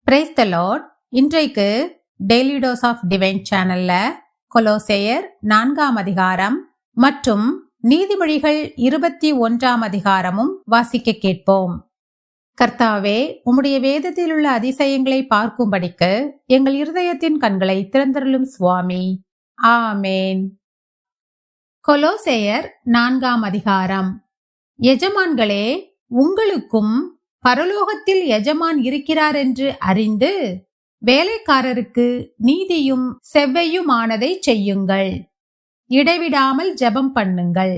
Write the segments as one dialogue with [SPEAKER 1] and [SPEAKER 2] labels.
[SPEAKER 1] Praise the Lord. இன்றைக்கு daily dose of divine சேனல்ல கொலோசையர் 4ஆம் அதிகாரம் மற்றும் நீதிமொழிகள் 21ஆம் அதிகாரமும் வாசிக்க கேட்போம். கர்த்தாவே, உம்முடைய வேதத்தில் உள்ள அதிசயங்களை பார்க்கும்படிக்கு எங்கள் இருதயத்தின் கண்களை திறந்தருளும் சுவாமி. ஆமேன். கொலோசையர் 4ஆம் அதிகாரம். எஜமான்களே, உங்களுக்கும் பரலோகத்தில் எஜமான் இருக்கிறார் என்று அறிந்து வேலைக்காரருக்கு நீதியும் செவ்வையுமானதை செய்யுங்கள். இடைவிடாமல் ஜெபம் பண்ணுங்கள்.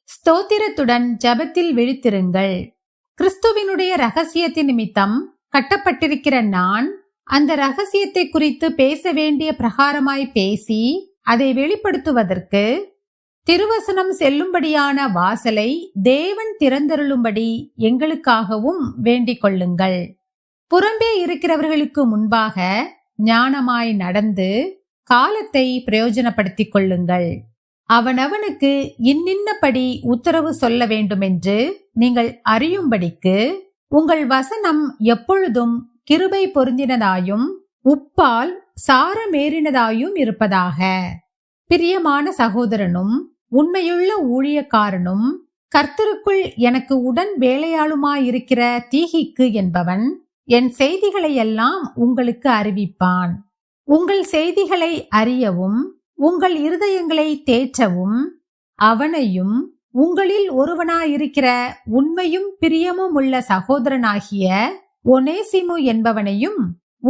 [SPEAKER 1] ஸ்தோத்திரத்துடன் ஜெபத்தில் விழித்திருங்கள். கிறிஸ்துவினுடைய இரகசியத்தின் நிமித்தம் கட்டப்பட்டிருக்கிற நான் அந்த இரகசியத்தை குறித்து பேச வேண்டிய பிரகாரமாய் பேசி அதை வெளிப்படுத்துவதற்கு திருவசனம் செல்லும்படியான வாசலை தேவன் திறந்தருளும்படி எங்களுக்காகவும் வேண்டிக் கொள்ளுங்கள். புறம்பே இருக்கிறவர்களுக்கு முன்பாக ஞானமாய் நடந்து காலத்தை பிரயோஜனப்படுத்திக் கொள்ளுங்கள். அவனவனுக்கு இன்னின்னபடி உத்தரவு சொல்ல வேண்டுமென்று நீங்கள் அறியும்படிக்கு உங்கள் வசனம் எப்பொழுதும் கிருபை பொருந்தினதாயும் உப்பால் சாரமேறினதாயும் இருப்பதாக. பிரியமான சகோதரனும் உண்மையுள்ள ஊழியக்காரனும் கர்த்தருக்குள் எனக்கு உடன் வேலையாளுமாயிருக்கிற தீகிக்கு என்பவன் என் செய்திகளை எல்லாம் உங்களுக்கு அறிவிப்பான். உங்கள் செய்திகளை அறியவும் உங்கள் இருதயங்களை தேற்றவும் அவனையும் உங்களில் ஒருவனாயிருக்கிற உண்மையும் பிரியமும் உள்ள சகோதரனாகிய ஒனேசிமு என்பவனையும்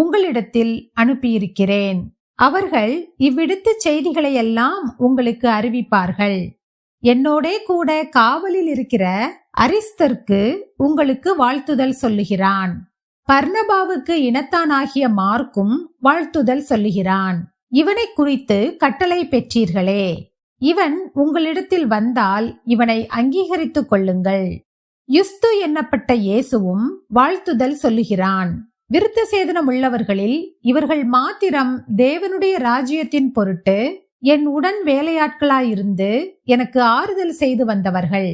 [SPEAKER 1] உங்களிடத்தில் அனுப்பியிருக்கிறேன். அவர்கள் இவ்விடத்து செய்திகளை எல்லாம் உங்களுக்கு அறிவிப்பார்கள். என்னோடே கூட காவலில் இருக்கிற அரிஸ்தர்க்கு உங்களுக்கு வாழ்த்துதல் சொல்லுகிறான். பர்னபாவுக்கு இனத்தானாகிய மார்க்கும் வாழ்த்துதல் சொல்லுகிறான். இவனை குறித்து கட்டளை பெற்றீர்களே. இவன் உங்களிடத்தில் வந்தால் இவனை அங்கீகரித்துக் கொள்ளுங்கள். யுஸ்து என்னப்பட்ட இயேசுவும் வாழ்த்துதல் சொல்லுகிறான். விருத்த சேதனம் உள்ளவர்களில் இவர்கள் மாத்திரம் தேவனுடைய ராஜ்யத்தின் பொருட்டு என் உடன் வேலையாட்களாயிருந்து எனக்கு ஆறுதல் செய்து வந்தவர்கள்.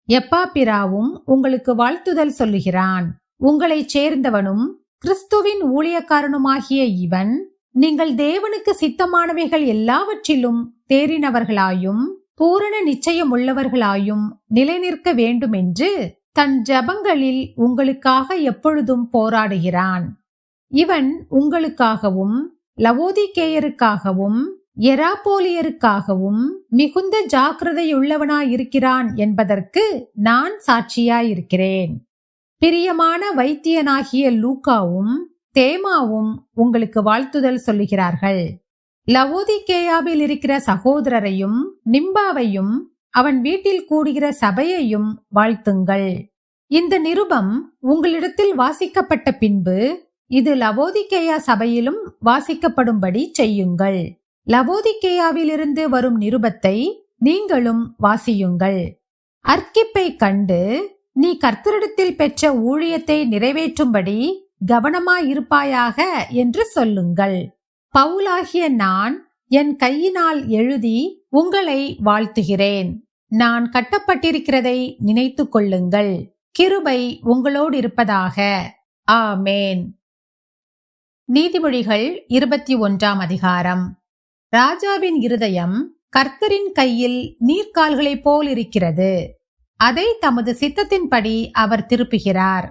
[SPEAKER 1] எப்பாப்பிராவும் உங்களுக்கு வாழ்த்துதல் சொல்லுகிறான். உங்களைச் சேர்ந்தவனும் கிறிஸ்துவின் ஊழியக்காரனுமாகிய இவன் நீங்கள் தேவனுக்கு சித்தமானவைகள் எல்லாவற்றிலும் தேறினவர்களாயும் பூரண நிச்சயம் உள்ளவர்களாயும் நிலைநிற்க வேண்டுமென்று தன் ஜபங்களில் உங்களுக்காக எப்பொழுதும் போராடுகிறான். இவன் உங்களுக்காகவும் லவோதிக்கேயருக்காகவும் எராப்போலியருக்காகவும் மிகுந்த ஜாக்கிரதையுள்ளவனாயிருக்கிறான் என்பதற்கு நான் சாட்சியாயிருக்கிறேன். பிரியமான வைத்தியனாகிய லூக்காவும் தேமாவும் உங்களுக்கு வாழ்த்துதல் சொல்லுகிறார்கள். லவோதிக்கேயாவில் இருக்கிற சகோதரரையும் நிம்பாவையும் அவன் வீட்டில் கூடுகிற சபையையும் வாழ்த்துங்கள். இந்த நிருபம் உங்களிடத்தில் வாசிக்கப்பட்ட பின்பு இது லவோதிக்கேயா சபையிலும் வாசிக்கப்படும்படி செய்யுங்கள். லவோதிக்கேயாவிலிருந்து வரும் நிருபத்தை நீங்களும் வாசியுங்கள். அர்க்கிப்பை கண்டு நீ கர்த்தரிடத்தில் பெற்ற ஊழியத்தை நிறைவேற்றும்படி கவனமாயிருப்பாயாக என்று சொல்லுங்கள். பவுலாகிய நான் என் கையினால் எழுதி உங்களை வாழ்த்துகிறேன். நான் கட்டப்பட்டிருக்கிறதை நினைத்து கொள்ளுங்கள். கிருபை உங்களோடு இருப்பதாக. ஆமேன். நீதிமொழிகள் 21ஆம் அதிகாரம். ராஜாவின் இருதயம் கர்த்தரின் கையில் நீர்க்கால்களைப் போல் இருக்கிறது. அதை தமது சித்தத்தின்படி அவர் திருப்புகிறார்.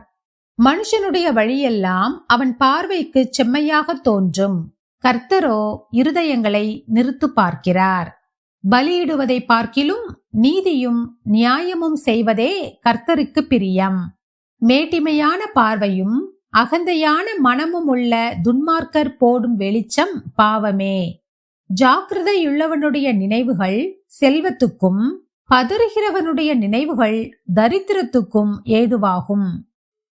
[SPEAKER 1] மனுஷனுடைய வழியெல்லாம் அவன் பார்வைக்கு செம்மையாக தோன்றும். கர்த்தரோ இருதயங்களை நிறுத்து பார்க்கிறார். பலியிடுவதை பார்க்கிலும் நீதியும் நியாயமும் செய்வதே கர்த்தருக்கு பிரியம். மேட்டிமையான பார்வையும் அகந்தையான மனமும் உள்ள துன்மார்க்கர் போடும் வெளிச்சம் பாவமே. ஜாக்கிரதையுள்ளவனுடைய நினைவுகள் செல்வத்துக்கும் பதறுகிறவனுடைய நினைவுகள் தரித்திரத்துக்கும் ஏதுவாகும்.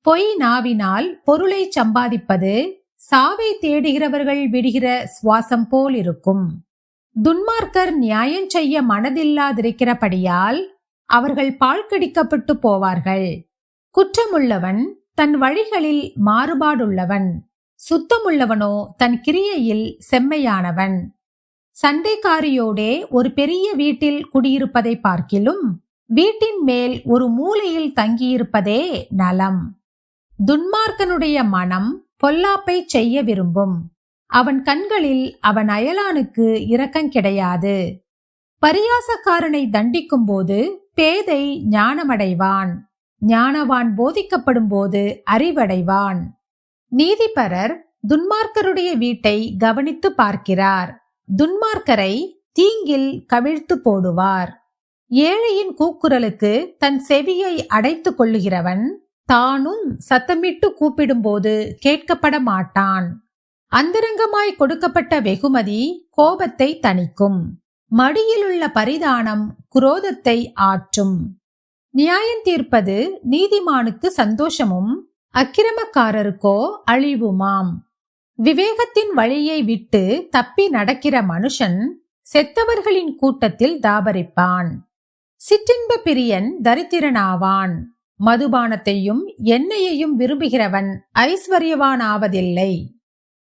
[SPEAKER 1] பொய் நாவினால் பொருளை சம்பாதிப்பது சாவை தேடுகிறவர்கள் விடுகிற சுவாசம் போல் இருக்கும். துன்மார்க்கர் நியாயம் செய்ய மனதில்லாதிருக்கிறபடியால் அவர்கள் பால் கடிக்கப்பட்டு போவார்கள். குற்றமுள்ளவன் தன் வழிகளில் மாறுபாடுள்ளவன், சுத்தமுள்ளவனோ தன் கிரியையில் செம்மையானவன். சண்டைக்காரியோடே ஒரு பெரிய வீட்டில் குடியிருப்பதை பார்க்கிலும் வீட்டின் மேல் ஒரு மூலையில் தங்கியிருப்பதே நலம். துன்மார்க்கனுடைய மனம் பொல்லாப்பை செய்ய விரும்பும். அவன் கண்களில் அவன் அயலானுக்கு இரக்கம் கிடையாது. பரியாசக்காரனை தண்டிக்கும் போது பேதை ஞானமடைவான். ஞானவான் போதிக்கப்படும் போது அறிவடைவான். நீதிபரர் துன்மார்க்கருடைய வீட்டை கவனித்து பார்க்கிறார். துன்மார்க்கரை தீங்கில் கவிழ்த்து போடுவார். ஏழையின் கூக்குரலுக்கு தன் செவியை அடைத்துக் கொள்ளுகிறவன் தானும் சத்தமிட்டு கூப்பிடும்போது கேட்கப்பட மாட்டான். அந்தரங்கமாய் கொடுக்கப்பட்ட வெகுமதி கோபத்தை தணிக்கும். மடியிலுள்ள பரிதானம் குரோதத்தை ஆற்றும். நியாயம் தீர்ப்பது நீதிமானுக்கு சந்தோஷமும் அக்கிரமக்காரருக்கோ அழிவுமாம். விவேகத்தின் வழியை விட்டு தப்பி நடக்கிற மனுஷன் செத்தவர்களின் கூட்டத்தில் தாபரிப்பான். சிற்றின்ப பிரியன் தரித்திரனாவான். மதுபானத்தையும் எண்ணெயையும் விரும்புகிறவன் ஐஸ்வர்யவான் ஆவதில்லை.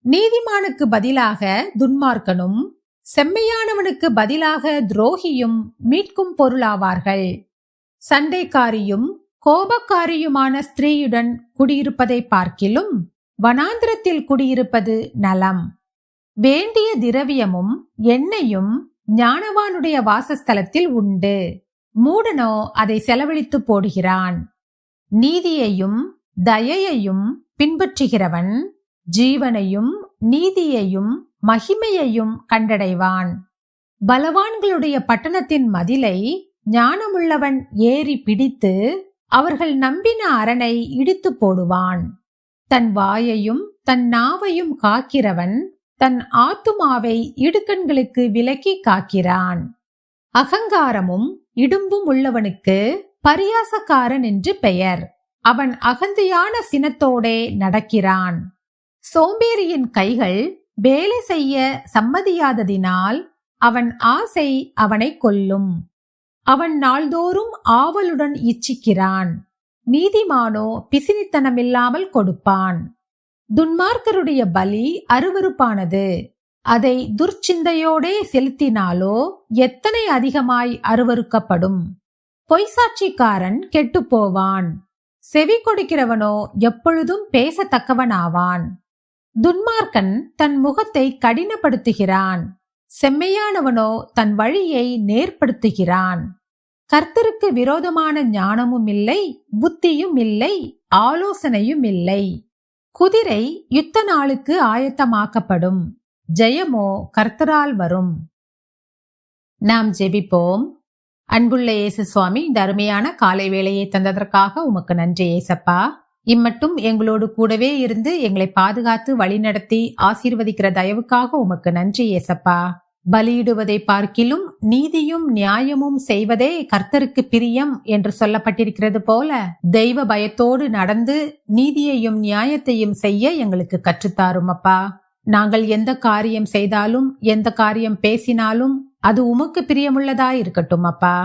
[SPEAKER 1] நீதிமானுக்கு பதிலாக துன்மார்க்கனும் செம்மையானவனுக்கு பதிலாக துரோகியும் மீட்கும் பொருளாவார்கள். சண்டைக்காரியும் கோபக்காரியுமான ஸ்திரீயுடன் குடியிருப்பதை பார்க்கிலும் வனாந்திரத்தில் குடியிருப்பது நலம். வேண்டிய திரவியமும் எண்ணெயும் ஞானவானுடைய வாசஸ்தலத்தில் உண்டு. மூடனோ அதை செலவழித்து போடுகிறான். நீதியையும் தயையையும் பின்பற்றுகிறவன் ஜீவனையும் நீதியையும் மகிமையையும் கண்டடைவான். பலவான்களுடைய பட்டணத்தின் மதிலை ஞானமுள்ளவன் ஏறி பிடித்து அவர்கள் நம்பின அரணை இடித்து போடுவான். தன் வாயையும் தன் நாவையும் காக்கிறவன் தன் ஆத்துமாவை இடுக்கண்களுக்கு விலக்கி காக்கிறான். அகங்காரமும் இடும்பும் உள்ளவனுக்கு பரியாசக்காரன் என்று பெயர். அவன் அகந்தையான சினத்தோடே நடக்கிறான். சோம்பேறியின் கைகள் வேலை செய்ய சம்மதியாததினால் அவன் ஆசை அவனை கொல்லும். அவன் நாள்தோறும் ஆவலுடன் இச்சிக்கிறான். நீதிமானோ பிசினித்தனமில்லாமல் கொடுப்பான். துன்மார்க்கருடைய பலி அருவருப்பானது. அதை துர்ச்சிந்தையோடே செலுத்தினாலோ எத்தனை அதிகமாய் அருவருக்கப்படும். பொய்சாட்சிக்காரன் கெட்டுப்போவான். செவி கொடுக்கிறவனோ எப்பொழுதும் பேசத்தக்கவனாவான். துன்மார்க்கன் தன் முகத்தை கடினப்படுத்துகிறான். செம்மையானவனோ தன் வழியை நேர்படுத்துகிறான். கர்த்தருக்கு விரோதமான ஞானமும் இல்லை, புத்தியும் இல்லை, ஆலோசனையும் இல்லை. குதிரை யுத்த நாளுக்கு ஆயத்தமாக்கப்படும். ஜெயமோ கர்த்தரால் வரும். நாம் ஜெபிப்போம். அன்புள்ள இயேசு சுவாமி, இந்த அருமையான காலை வேளையை தந்ததற்காக உமக்கு நன்றி ஏசப்பா. இம்மட்டும் எங்களோடு கூடவே இருந்து எங்களை பாதுகாத்து வழிநடத்தி ஆசீர்வதிக்கிற தயவுக்காக உமக்கு நன்றி ஏசப்பா. பலியிடுவதை பார்க்கிலும் நீதியும் நியாயமும் செய்வதே கர்த்தருக்கு பிரியம் என்று சொல்லப்பட்டிருக்கிறது போல தெய்வ பயத்தோடு நடந்து நீதியையும் நியாயத்தையும் செய்ய எங்களுக்கு கற்றுத்தாரும் அப்பா. நாங்கள் எந்த காரியம் செய்தாலும் எந்த காரியம் பேசினாலும் அது உமக்கு பிரியமுள்ளதாய் இருக்கட்டும் அப்பா.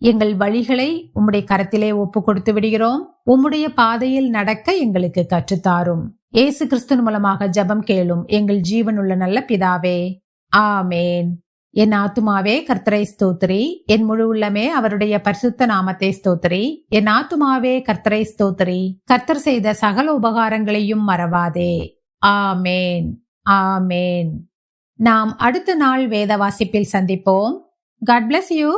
[SPEAKER 1] எங்கள் வழிகளை உம்முடைய கரத்திலே ஒப்பு கொடுத்து விடுகிறோம். உம்முடைய பாதையில் நடக்க எங்களுக்கு கற்றுத்தாரும். இயேசு கிறிஸ்து மூலமாக ஜெபம் கேளும் எங்கள் ஜீவனுள்ள நல்ல பிதாவே, ஆமேன். என் ஆத்துமாவே கர்த்தரை ஸ்தோத்திரி, என் முழு உள்ளமே அவருடைய பரிசுத்த நாமத்தை ஸ்தோத்திரி. என் ஆத்துமாவே கர்த்தரை ஸ்தோத்திரி, கர்த்தர் செய்த சகல உபகாரங்களையும் மறவாதே. ஆமேன், ஆமேன். நாம் அடுத்த நாள் வேத வாசிப்பில் சந்திப்போம். God bless you.